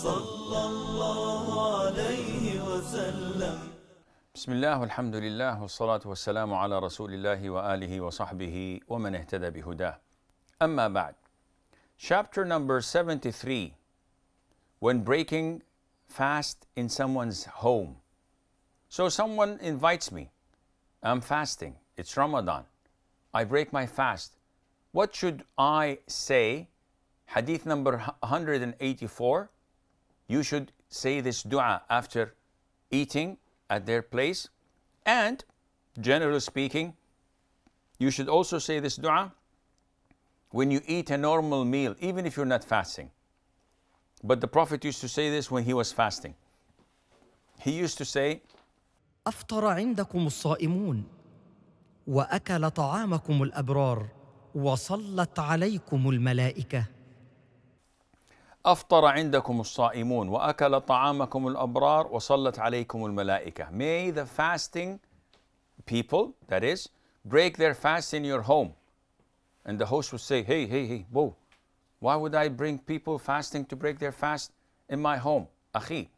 صلى الله عليه وسلم. بسم الله والحمد لله والصلاة والسلام على رسول الله وآله وصحبه ومن اهتدى بهداه. أما بعد. Chapter number 73. When breaking fast in someone's home. So someone invites me. I'm fasting. It's Ramadan. I break my fast. What should I say? Hadith number 184. You should say this dua after eating at their place. And generally speaking, you should also say this dua when you eat a normal meal, even if you're not fasting. But the Prophet used to say this when he was fasting. He used to say, أفطر عندكم الصائمون وأكل طعامكم الأبرار وصلت عليكم الملائكة. أفطر عندكم الصائمون وأكل طعامكم الأبرار وصلت عليكم الملائكة. May the fasting people, that is, break their fast in your home. And the host would say, hey, whoa, why would I bring people fasting to break their fast in my home? Akhi,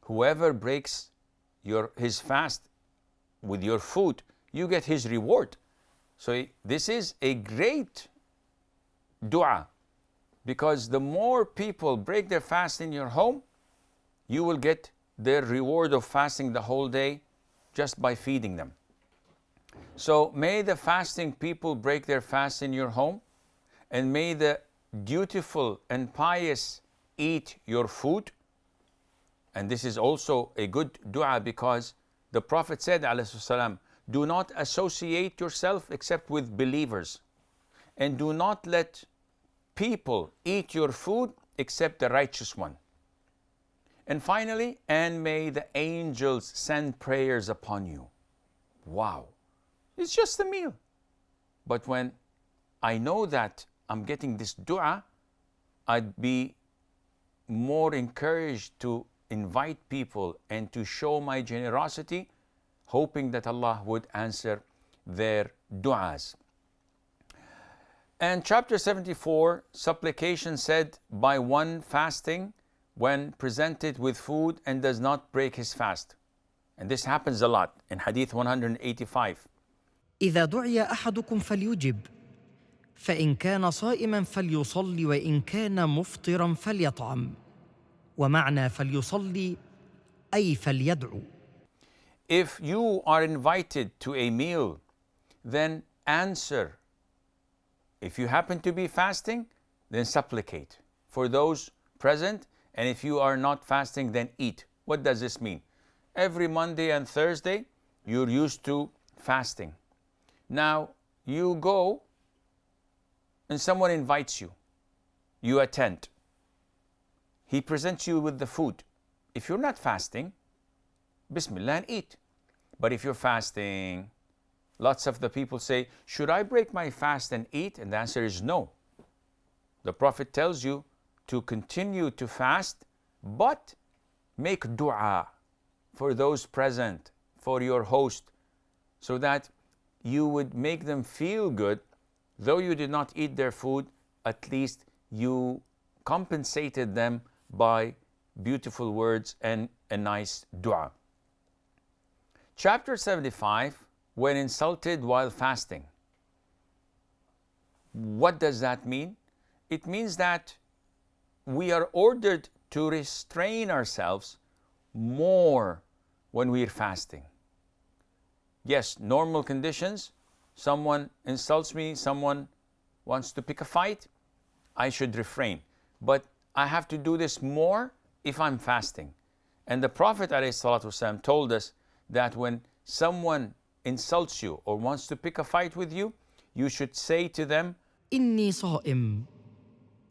whoever breaks his fast with your food, you get his reward. So this is a great dua, because the more people break their fast in your home, you will get their reward of fasting the whole day just by feeding them. So may the fasting people break their fast in your home, and may the dutiful and pious eat your food. And this is also a good dua, because the Prophet said, ﷺ, do not associate yourself except with believers, and do not let people eat your food except the righteous one. And finally, and may the angels send prayers upon you. Wow. It's just a meal. But when I know that I'm getting this dua, I'd be more encouraged to invite people and to show my generosity, hoping that Allah would answer their du'as. And chapter 74, supplication said by one fasting when presented with food and does not break his fast. And this happens a lot in Hadith 185. إذا دعي أحدكم فليجب فإن كان صائما فليصلي وإن كان مفطرا فليطعم ومعنى فليصلي أي فليدعو. If you are invited to a meal, then answer. If you happen to be fasting, then supplicate for those present. And if you are not fasting, then eat. What does this mean? Every Monday and Thursday, you're used to fasting. Now, you go and someone invites you. You attend. He presents you with the food. If you're not fasting, Bismillah and eat. But if you're fasting, lots of the people say, should I break my fast and eat? And the answer is no. The Prophet tells you to continue to fast, but make dua for those present, for your host, so that you would make them feel good. Though you did not eat their food, at least you compensated them by beautiful words and a nice dua. Chapter 75, when insulted while fasting. What does that mean? It means that we are ordered to restrain ourselves more when we're fasting. Yes, normal conditions, someone insults me, someone wants to pick a fight, I should refrain. But I have to do this more if I'm fasting. And the Prophet ﷺ told us that when someone insults you or wants to pick a fight with you, you should say to them, إني صائم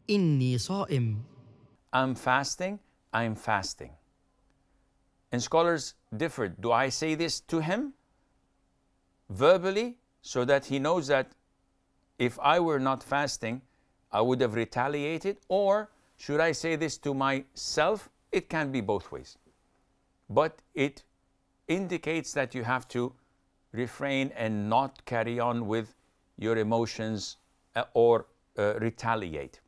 إني صائم. I'm fasting, I'm fasting. And scholars differed. Do I say this to him verbally so that he knows that if I were not fasting, I would have retaliated? Or should I say this to myself? It can be both ways. But it indicates that you have to refrain and not carry on with your emotions or retaliate.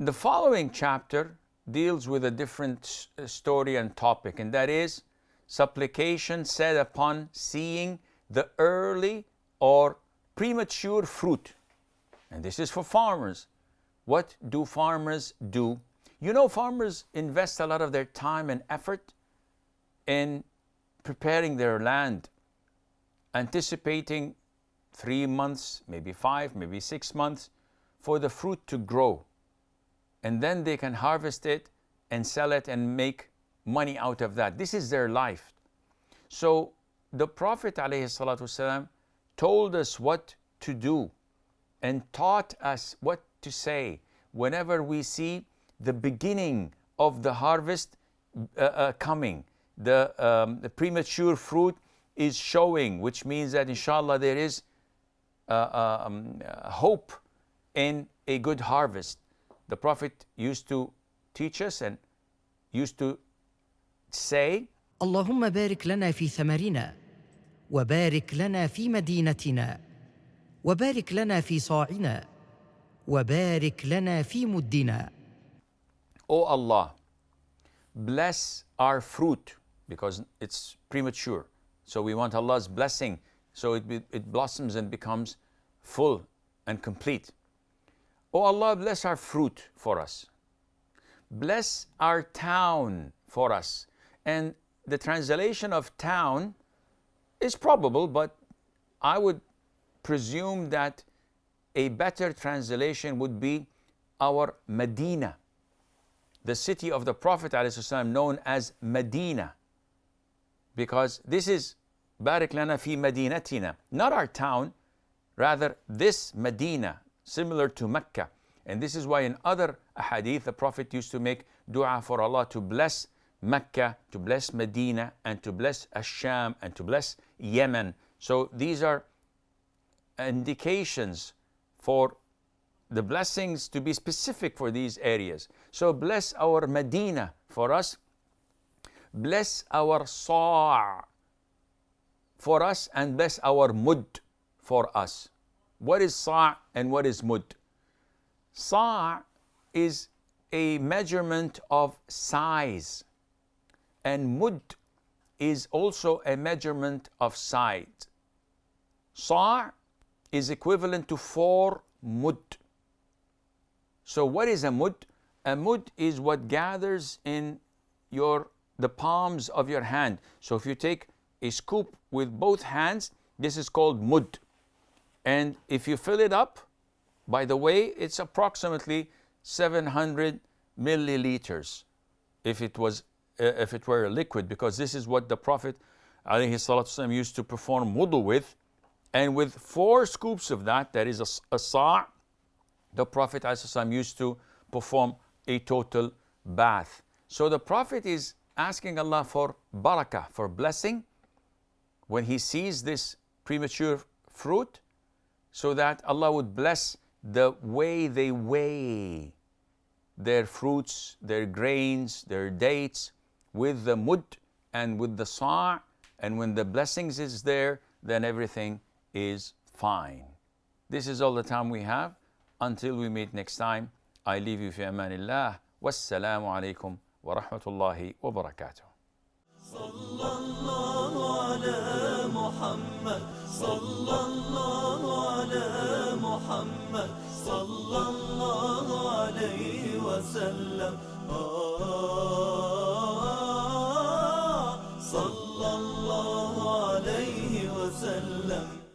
The following chapter deals with a different story and topic, and that is supplication said upon seeing the early or premature fruit. And this is for farmers. What do farmers do? You know, farmers invest a lot of their time and effort in preparing their land, anticipating 3 months, maybe 5, maybe 6 months for the fruit to grow. And then they can harvest it and sell it and make money out of that. This is their life. So the Prophet ﷺ told us what to do and taught us what to say whenever we see the beginning of the harvest coming. The premature fruit is showing, which means that inshallah there is hope in a good harvest. The Prophet used to teach us and used to say, اللهم بارك لنا في ثمرنا وبارك لنا في مدينتنا وبارك لنا في صاعنا وبارك لنا في مدنا. O Allah, bless our fruit, because it's premature. So we want Allah's blessing so it blossoms and becomes full and complete. O Allah, bless our fruit for us. Bless our town for us. And the translation of town is probable, but I would presume that a better translation would be our Medina, the city of the Prophet ﷺ, known as Medina, because this is Barik lana fi Madinatina, not our town, rather this Medina, similar to Mecca. And this is why in other ahadith the Prophet used to make dua for Allah to bless Mecca, to bless Medina, and to bless Ash-Sham, and to bless Yemen. So these are indications for the blessings to be specific for these areas. So bless our Medina for us. Bless our Sa' for us, and bless our Mud for us. What is Sa' and what is Mud? Sa' is a measurement of size, and Mud is also a measurement of size. Sa' is equivalent to 4 mud. So what is a mud? A mud is what gathers in the palms of your hand. So if you take a scoop with both hands, this is called mud. And if you fill it up, by the way, it's approximately 700 milliliters if it were a liquid, because this is what the Prophet ﷺ used to perform wudu with. And with 4 scoops of that is a sa', the Prophet ﷺ used to perform a total bath. So the Prophet is asking Allah for barakah, for blessing, when he sees this premature fruit, so that Allah would bless the way they weigh their fruits, their grains, their dates, with the mud and with the sa', and when the blessings is there, then everything is fine. This is all the time we have. Until we meet next time, I leave you fi amanillah. Wassalamu alaikum wa rahmatullahi wa barakatuh. Sallallahu ala Muhammad, sallallahu ala Muhammad, sallallahu alayhi wa sallam.